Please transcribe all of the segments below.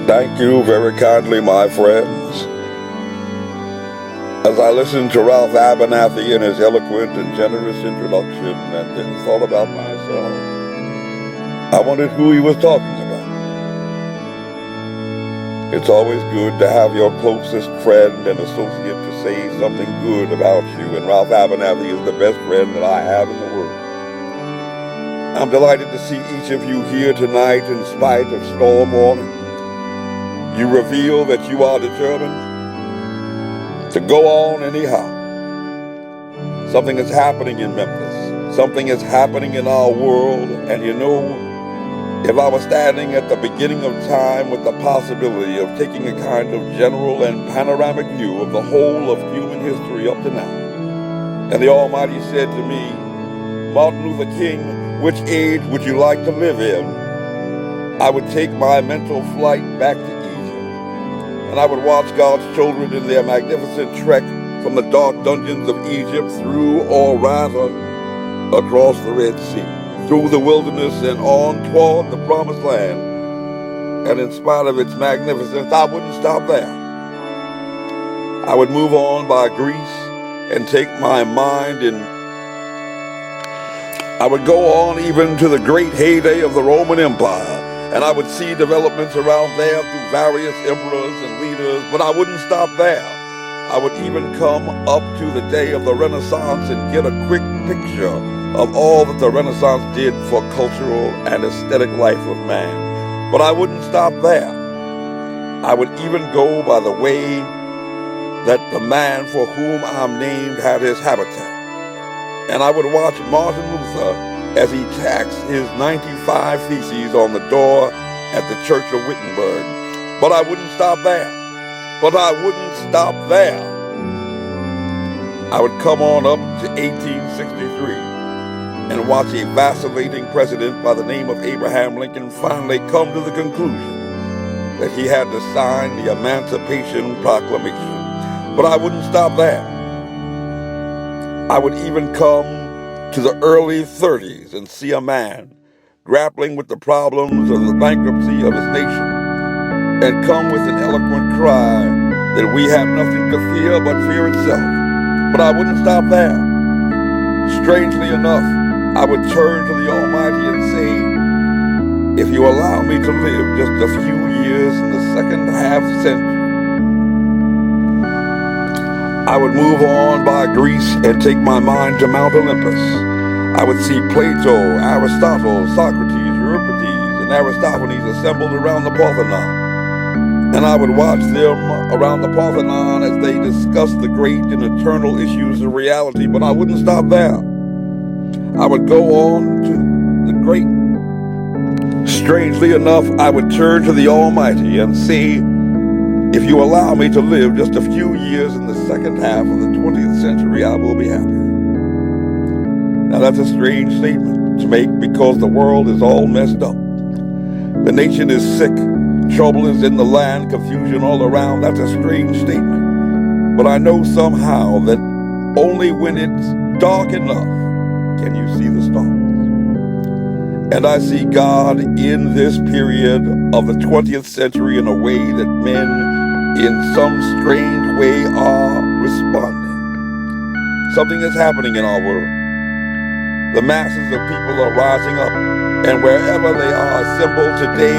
Thank you very kindly, my friends. As I listened to Ralph Abernathy in his eloquent and generous introduction and then thought about myself, I wondered who he was talking about. It's always good to have your closest friend and associate to say something good about you, and Ralph Abernathy is the best friend that I have in the world. I'm delighted to see each of you here tonight in spite of storm warning. You reveal that you are determined to go on anyhow. Something is happening in Memphis. Something is happening in our world. And you know, if I was standing at the beginning of time with the possibility of taking a kind of general and panoramic view of the whole of human history up to now, and the Almighty said to me, Martin Luther King, which age would you like to live in? I would take my mental flight back to and I would watch God's children in their magnificent trek from the dark dungeons of Egypt through, or rather, across the Red Sea, through the wilderness and on toward the Promised Land. And in spite of its magnificence, I wouldn't stop there. I would move on by Greece and take my mind I would go on even to the great heyday of the Roman Empire. And I would see developments around there through various emperors and leaders, but I wouldn't stop there. I would even come up to the day of the Renaissance and get a quick picture of all that the Renaissance did for cultural and aesthetic life of man. But I wouldn't stop there. I would even go by the way that the man for whom I'm named had his habitat. And I would watch Martin Luther as he taxed his 95 Theses on the door at the Church of Wittenberg. But I wouldn't stop there. I would come on up to 1863 and watch a vacillating president by the name of Abraham Lincoln finally come to the conclusion that he had to sign the Emancipation Proclamation. But I wouldn't stop there. I would even come to the early 30s and see a man grappling with the problems of the bankruptcy of his nation and come with an eloquent cry that we have nothing to fear but fear itself. But I wouldn't stop there. Strangely enough, I would turn to the Almighty and say, if you allow me to live just a few years in the second half century, I would move on by Greece and take my mind to Mount Olympus. I would see Plato, Aristotle, Socrates, Euripides, and Aristophanes assembled around the Parthenon. And I would watch them around the Parthenon as they discussed the great and eternal issues of reality. But I wouldn't stop there. I would go on to the great. Strangely enough, I would turn to the Almighty and say, if you allow me to live just a few years in the second half of the 20th century, I will be happy. Now that's a strange statement to make because the world is all messed up. The nation is sick. Trouble is in the land, confusion all around. That's a strange statement. But I know somehow that only when it's dark enough can you see the stars. And I see God in this period of the 20th century in a way that men in some strange way are responding. Something is happening in our world. The masses of people are rising up, and wherever they are assembled today,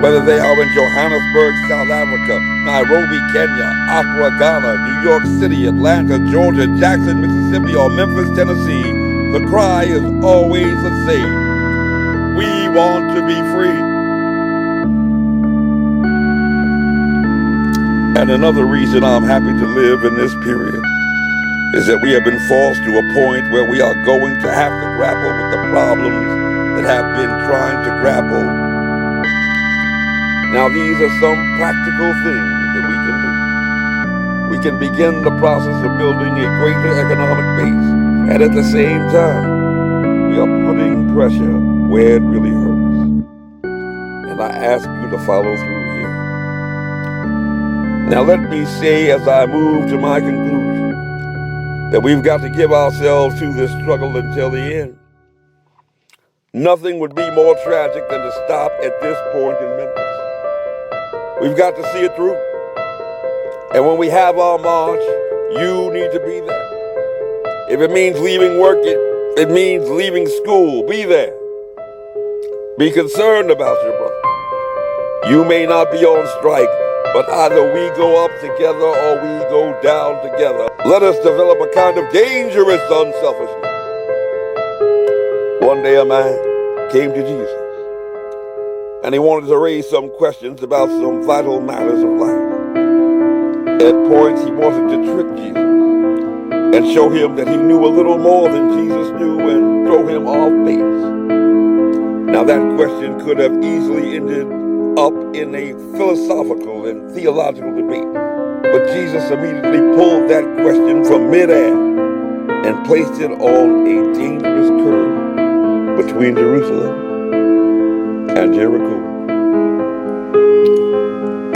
whether they are in Johannesburg, South Africa, Nairobi, Kenya, Accra, Ghana, New York City, Atlanta, Georgia, Jackson, Mississippi, or Memphis, Tennessee, the cry is always the same. We want to be free. And another reason I'm happy to live in this period is that we have been forced to a point where we are going to have to grapple with the problems that have been trying to grapple. Now, these are some practical things that we can do. We can begin the process of building a greater economic base, and at the same time, we are putting pressure where it really hurts. And I ask you to follow through here. Now let me say as I move to my conclusion that we've got to give ourselves to this struggle until the end. Nothing would be more tragic than to stop at this point in Memphis. We've got to see it through. And when we have our march, you need to be there. If it means leaving work, it means leaving school. Be there. Be concerned about your brother. You may not be on strike, but either we go up together or we go down together. Let us develop a kind of dangerous unselfishness. One day a man came to Jesus, and he wanted to raise some questions about some vital matters of life. At points, he wanted to trick Jesus and show him that he knew a little more than Jesus knew and throw him off base. Now that question could have easily ended up in a philosophical and theological debate, but Jesus immediately pulled that question from midair and placed it on a dangerous curve between Jerusalem and Jericho.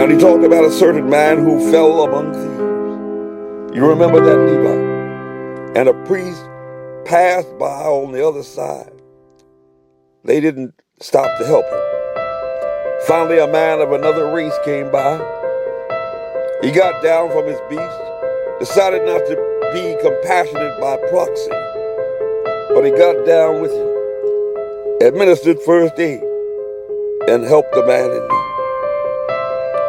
And he talked about a certain man who fell among thieves. You remember that, Levi? And a priest passed by on the other side. They didn't stop to help him. Finally, a man of another race came by. He got down from his beast, decided not to be compassionate by proxy, but he got down with him, administered first aid, and helped the man in need.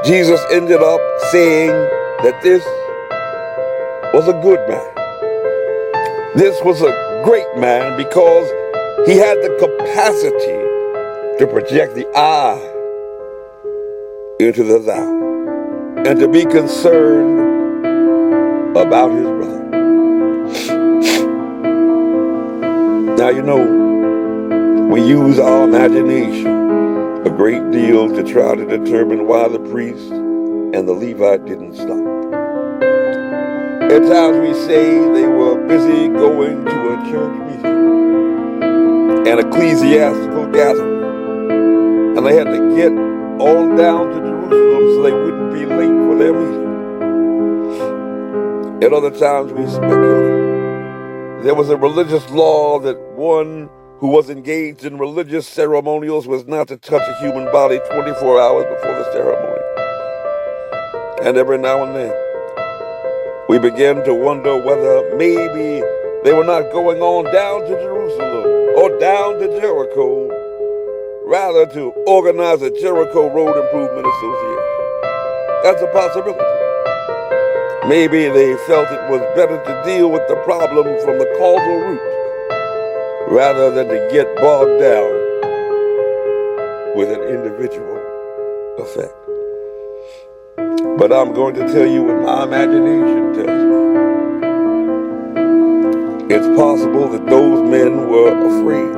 Jesus ended up saying that this was a good man. This was a great man because he had the capacity to project the I into the thou and to be concerned about his brother. Now, you know, we use our imagination a great deal to try to determine why the priest and the Levite didn't stop. At times we say they were busy going to a church meeting, an ecclesiastical gathering, and they had to get on down to Jerusalem so they wouldn't be late for their meeting. At other times we speculate there was a religious law that one who was engaged in religious ceremonials was not to touch a human body 24 hours before the ceremony. And every now and then, we begin to wonder whether maybe they were not going on down to Jerusalem or down to Jericho, rather to organize a Jericho Road Improvement Association. That's a possibility. Maybe they felt it was better to deal with the problem from the causal root, rather than to get bogged down with an individual effect. But I'm going to tell you what my imagination tells me. It's possible that those men were afraid.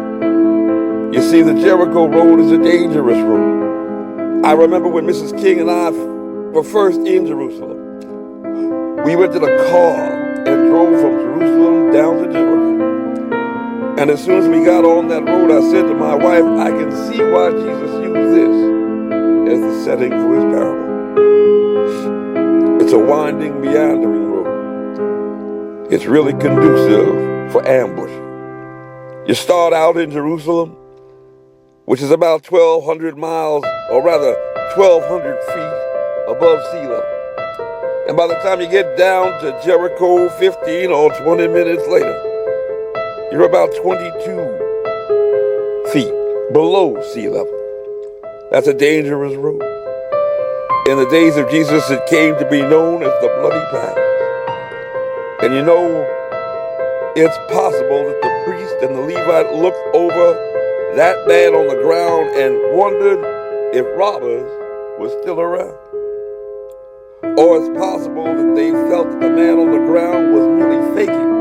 You see, the Jericho Road is a dangerous road. I remember when Mrs. King and I were first in Jerusalem. We rented a car and drove from Jerusalem down to Jericho. And as soon as we got on that road, I said to my wife, I can see why Jesus used this as the setting for his parable. It's a winding, meandering road. It's really conducive for ambush. You start out in Jerusalem, which is about 1,200 miles, or rather 1,200 feet above sea level. And by the time you get down to Jericho 15 or 20 minutes later, you're about 22 feet below sea level. That's a dangerous road. In the days of Jesus, it came to be known as the Bloody Path. And you know, it's possible that the priest and the Levite looked over that man on the ground and wondered if robbers were still around. Or it's possible that they felt that the man on the ground was merely faking.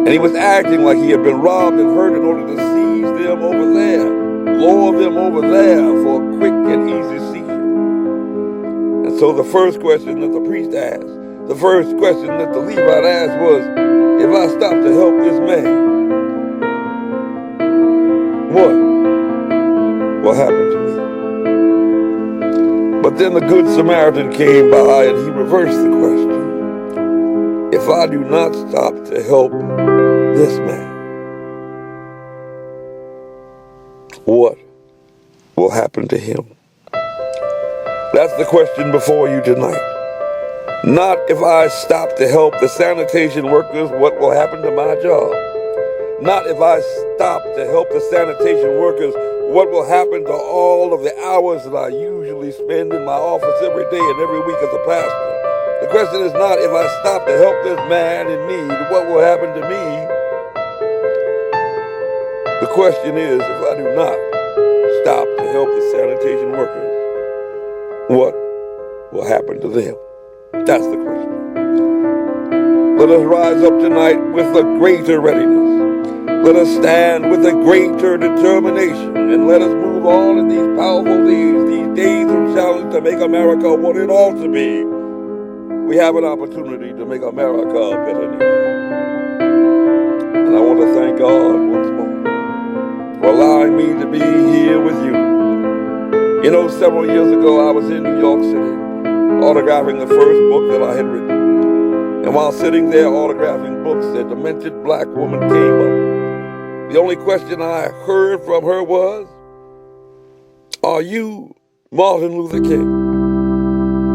And he was acting like he had been robbed and hurt in order to seize them over there, lure them over there for a quick and easy seizure. And so the first question that the priest asked, the first question that the Levite asked was, if I stop to help this man, what will happen to me? But then the Good Samaritan came by and he reversed the question. If I do not stop to help this man, what will happen to him? That's the question before you tonight. Not if I stop to help the sanitation workers, what will happen to my job? Not if I stop to help the sanitation workers, what will happen to all of the hours that I usually spend in my office every day and every week as a pastor? The question is not if I stop to help this man in need, what will happen to me? The question is, if I do not stop to help the sanitation workers, what will happen to them? That's the question. Let us rise up tonight with a greater readiness. Let us stand with a greater determination, and let us move on in these powerful days, these days of challenge to make America what it ought to be. We have an opportunity to make America a better nation. And I want to thank God once more for allowing me to be here with you. You know, several years ago, I was in New York City, autographing the first book that I had written. And while sitting there autographing books, a demented black woman came up. The only question I heard from her was, "Are you Martin Luther King?"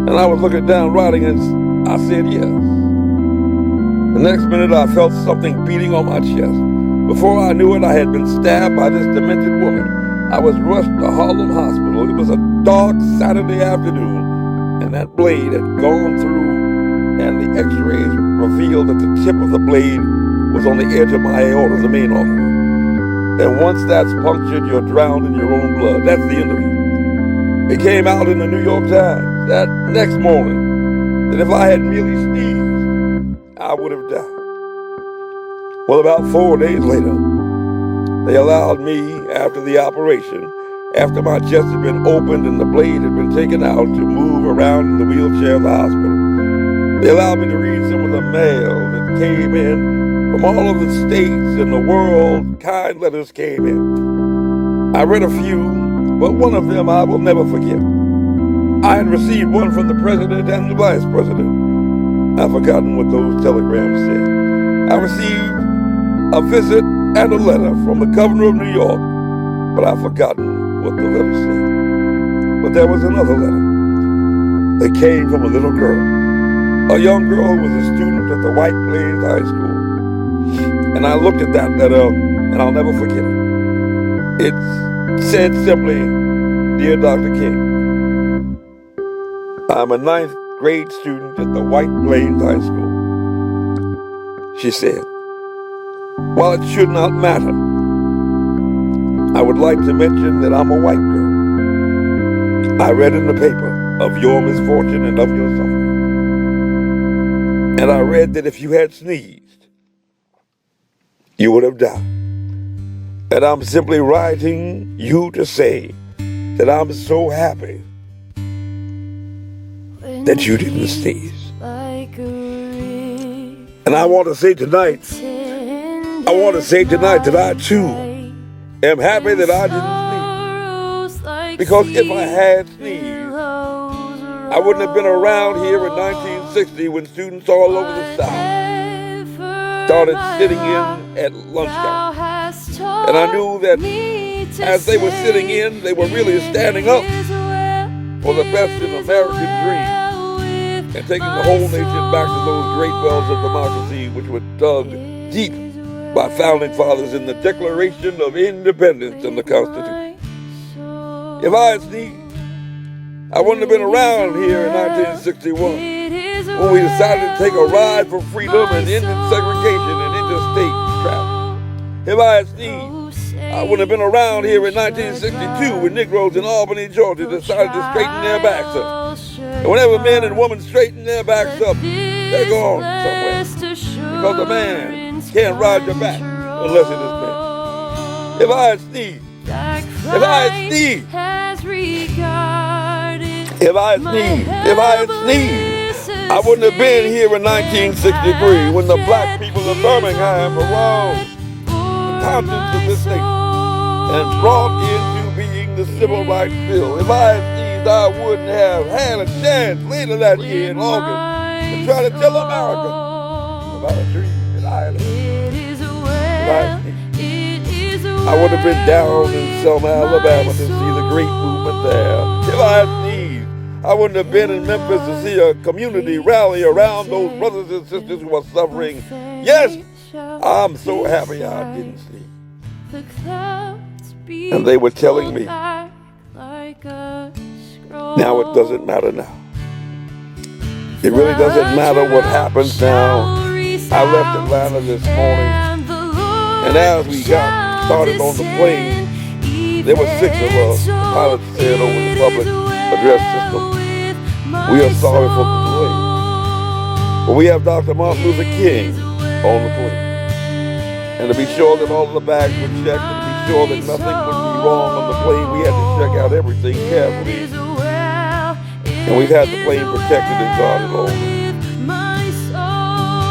And I was looking down writing and I said yes. The next minute I felt something beating on my chest. Before I knew it, I had been stabbed by this demented woman. I was rushed to Harlem Hospital. It was a dark Saturday afternoon, and that blade had gone through, and the x-rays revealed that the tip of the blade was on the edge of my aorta, the main artery. And once that's punctured, you're drowned in your own blood. That's the end of you. It came out in the New York Times that next morning that if I had merely sneezed, I would have died. Well, about 4 days later, they allowed me, after the operation, after my chest had been opened and the blade had been taken out, to move around in the wheelchair of the hospital. They allowed me to read some of the mail that came in from all of the states in the world. Kind letters came in. I read a few, but one of them I will never forget. I had received one from the president and the vice president. I've forgotten what those telegrams said. I received a visit and a letter from the governor of New York, but I've forgotten what the letter said. But there was another letter that came from a little girl, a young girl who was a student at the White Plains High School. And I looked at that letter, and I'll never forget it. It said simply, "Dear Dr. King, I'm a 9th grade student at the White Plains High School." She said, "While it should not matter, I would like to mention that I'm a white girl. I read in the paper of your misfortune and of your suffering. And I read that if you had sneezed, you would have died. And I'm simply writing you to say that I'm so happy that you didn't sneeze." And I want to say tonight that I too am happy that I didn't sneeze. Because if I had sneezed, I wouldn't have been around here in 1960 when students all over the South started sitting in at lunchtime. And I knew that as they were sitting in, they were really standing up for the best in American dream and taking the whole nation back to those great wells of democracy which were dug deep by founding fathers in the Declaration of Independence and the Constitution. If I had sneezed, I wouldn't have been around here in 1961 when we decided to take a ride for freedom and ended segregation and interstate travel. If I had sneezed, I wouldn't have been around here in 1962 when Negroes in Albany, Georgia decided to straighten their backs up. And whenever men and women straighten their backs up, they're going somewhere. Because a man can't ride your back unless it is men. If I had sneezed, I wouldn't have been here in 1963 when the black people of Birmingham aroused the conscience of this nation and brought into being the Civil Rights Bill. If I had sneezed, I wouldn't have had a chance later that year in August to try to tell America about a dream that I had. If I had sneezed, I would have been down in Selma, Alabama to see the great movement there. If I had sneezed, I wouldn't have been in Memphis to see a community rally around those brothers and sisters who are suffering. Yes, I'm so happy I didn't sleep. And they were telling me, now it doesn't matter now. It really doesn't matter what happens now. I left Atlanta this morning, and as we got started on the plane, there were 6 of us. The pilot said over the public address system, we are sorry for the delay, but we have Dr. Martin Luther King on the plane. And to be sure that all of the bags were checked, and to be sure that nothing would be wrong on the plane, we had to check out everything carefully. And we've had the plane protected and guarded all.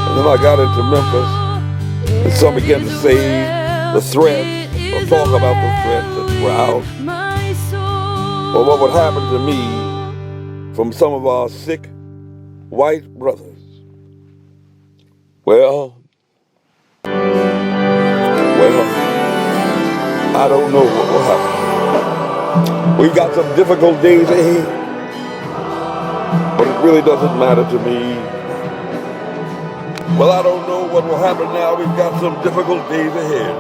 And then I got into Memphis, and some began to say the threats, or talk about the threats that were out, or what would happen to me from some of our sick white brothers. Well, I don't know what will happen. We've got some difficult days ahead, but it really doesn't matter to me. Well, I don't know what will happen now. We've got some difficult days ahead,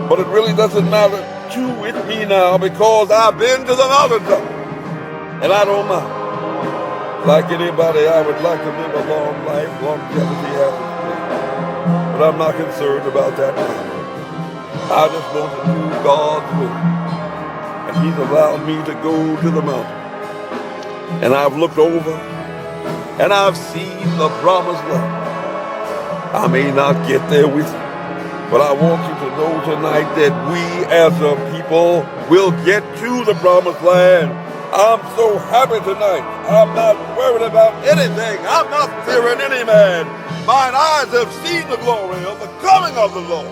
but it really doesn't matter to me now, because I've been to the mountaintop, and I don't mind. Like anybody, I would like to live a long life. Longevity has its place, but I'm not concerned about that now. I just want to do God's will, and He's allowed me to go to the mountain. And I've looked over, and I've seen the promised land. I may not get there with you, but I want you to know tonight that we as a people will get to the promised land. I'm so happy tonight. I'm not worried about anything. I'm not fearing any man. Mine eyes have seen the glory of the coming of the Lord.